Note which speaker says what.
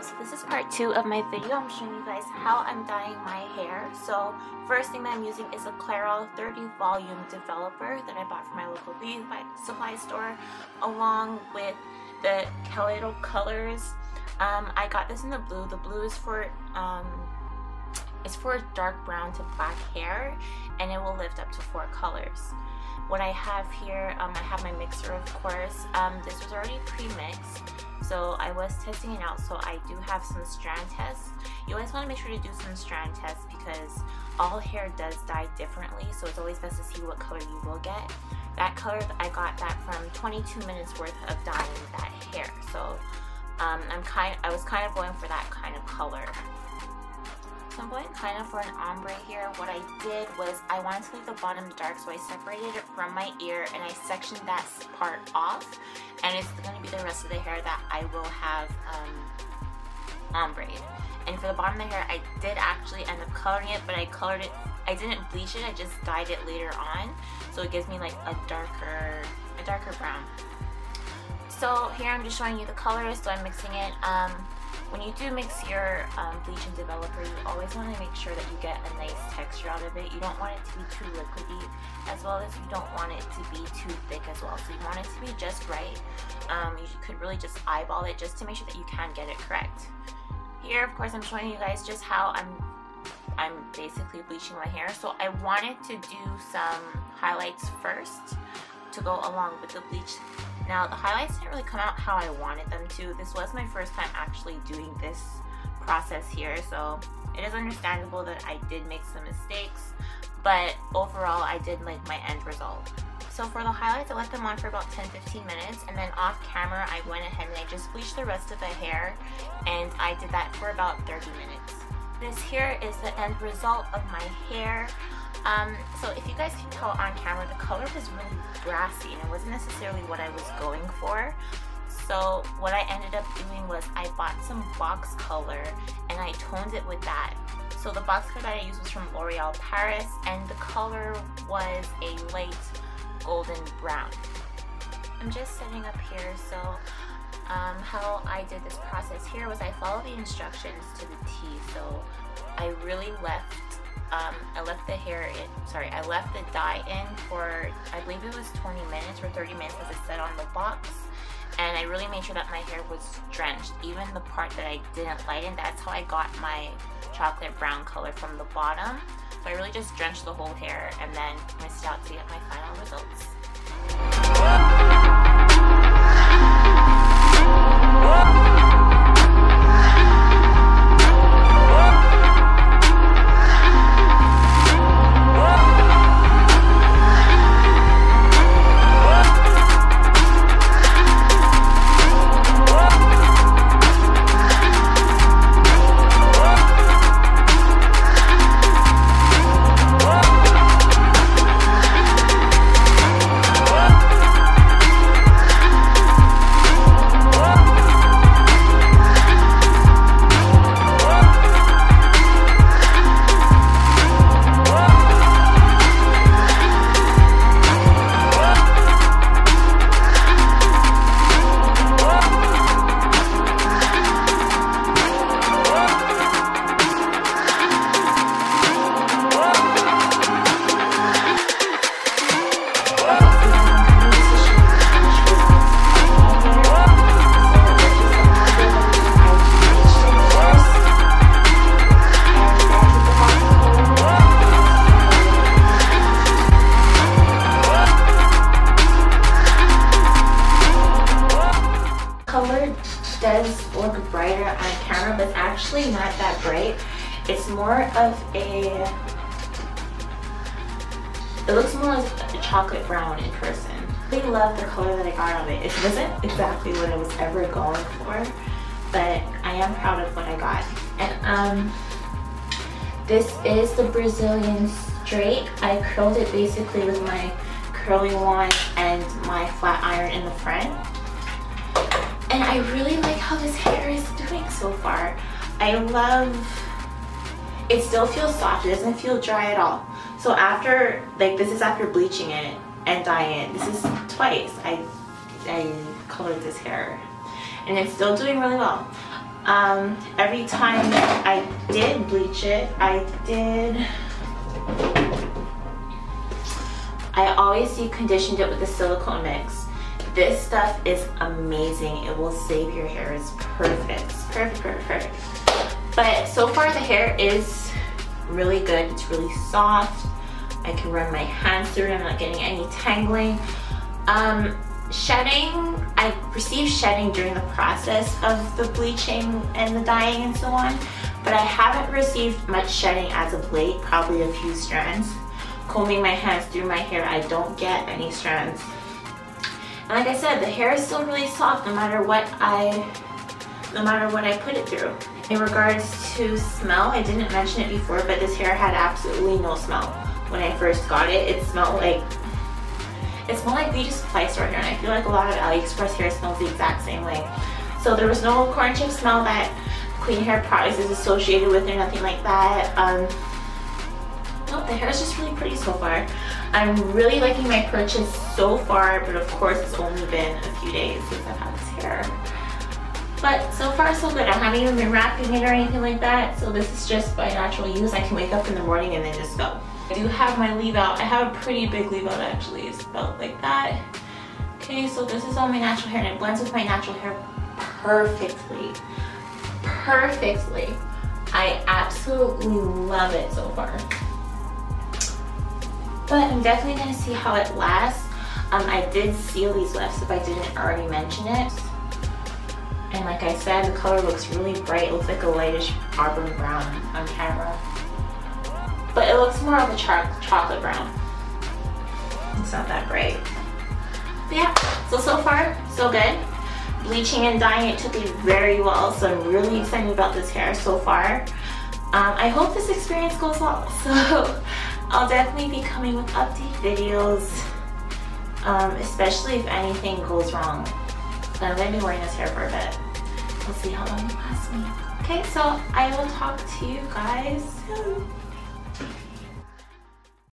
Speaker 1: So this is part 2 of my video. I'm showing you guys how I'm dyeing my hair. So first thing that I'm using is a Clairol 30 volume developer that I bought from my local beauty supply store, along with the Kaleido colors. I got this in the blue. The blue is for dark brown to black hair, and it will lift up to 4 colors. What I have here, I have my mixer, of course. This was already pre-mixed, so I was testing it out. So I do have some strand tests. You always want to make sure to do some strand tests because all hair does dye differently, so it's always best to see what color you will get. That color, I got that from 22 minutes worth of dyeing that hair. So I was kind of going for that kind of color. So I'm going kind of for an ombre here. What I did was I wanted to leave the bottom dark, so I separated it from my ear and I sectioned that part off, and it's going to be the rest of the hair that I will have ombre. And for the bottom of the hair, I did actually end up coloring it, but I colored it. I didn't bleach it. I just dyed it later on, so it gives me like a darker brown. So here I'm just showing you the colors. So I'm mixing it. When you do mix your bleaching developer, you always want to make sure that you get a nice texture out of it. You don't want it to be too liquidy, as well as you don't want it to be too thick as well. So you want it to be just right. You could really just eyeball it just to make sure that you can get it correct. Here, of course, I'm showing you guys just how I'm basically bleaching my hair. So I wanted to do some highlights first to go along with the bleach. Now, the highlights didn't really come out how I wanted them to. This was my first time actually doing this process here, so it is understandable that I did make some mistakes, but overall I did like my end result. So for the highlights, I left them on for about 10-15 minutes, and then off camera I went ahead and I just bleached the rest of the hair, and I did that for about 30 minutes. This here is the end result of my hair. So if you guys can tell on camera, the color was really brassy and it wasn't necessarily what I was going for. So what I ended up doing was I bought some box color and I toned it with that. So the box color that I used was from L'Oreal Paris, and the color was a light golden brown. I'm just setting up here. So how I did this process here was I followed the instructions to the T. So I really left I left the dye in for, I believe it was 20 minutes or 30 minutes as it said on the box, and I really made sure that my hair was drenched, even the part that I didn't lighten. That's how I got my chocolate brown color from the bottom. So I really just drenched the whole hair and then mixed out to get my final results. Does look brighter on camera, but it's actually not that bright. It's more of it looks more like a chocolate brown in person. I really love the color that I got of it. It wasn't exactly what I was ever going for, but I am proud of what I got. And this is the Brazilian straight. I curled it basically with my curly wand and my flat iron in the front. And I really like how this hair is doing so far. I love, it still feels soft, it doesn't feel dry at all. So after, like, this is after bleaching it and dyeing it. This is twice I colored this hair, and it's still doing really well. Every time I did bleach it, I always deconditioned it with the silicone mix. This stuff is amazing. It will save your hair. It's perfect. It's perfect, perfect, perfect. But so far the hair is really good. It's really soft. I can run my hands through it. I'm not getting any tangling. Shedding, I received shedding during the process of the bleaching and the dyeing and so on, but I haven't received much shedding as of late, probably a few strands. Combing my hands through my hair, I don't get any strands. And like I said, the hair is still really soft no matter what I put it through. In regards to smell, I didn't mention it before, but this hair had absolutely no smell. When I first got it, it smelled like beauty supply store hair, and I feel like a lot of AliExpress hair smells the exact same way. So there was no corn chip smell that Queen Hair products is associated with or nothing like that. No, the hair is just really pretty so far. I'm really liking my purchase so far, but of course it's only been a few days since I've had this hair. But so far so good. I haven't even been wrapping it or anything like that, so this is just by natural use. I can wake up in the morning and then just go. I do have my leave out. I have a pretty big leave out actually. It's about like that. Okay, so this is all my natural hair and it blends with my natural hair perfectly. Perfectly. I absolutely love it so far. But I'm definitely gonna see how it lasts. I did seal these lefts if I didn't already mention it. And like I said, the color looks really bright. It looks like a lightish auburn brown on camera. But it looks more of a chocolate brown. It's not that bright. But yeah, so far, so good. Bleaching and dyeing it took me very well, so I'm really excited about this hair so far. I hope this experience goes well. So I'll definitely be coming with update videos, especially if anything goes wrong. I'm going to be wearing this hair for a bit. We'll see how long it lasts me. Okay, so I will talk to you guys soon.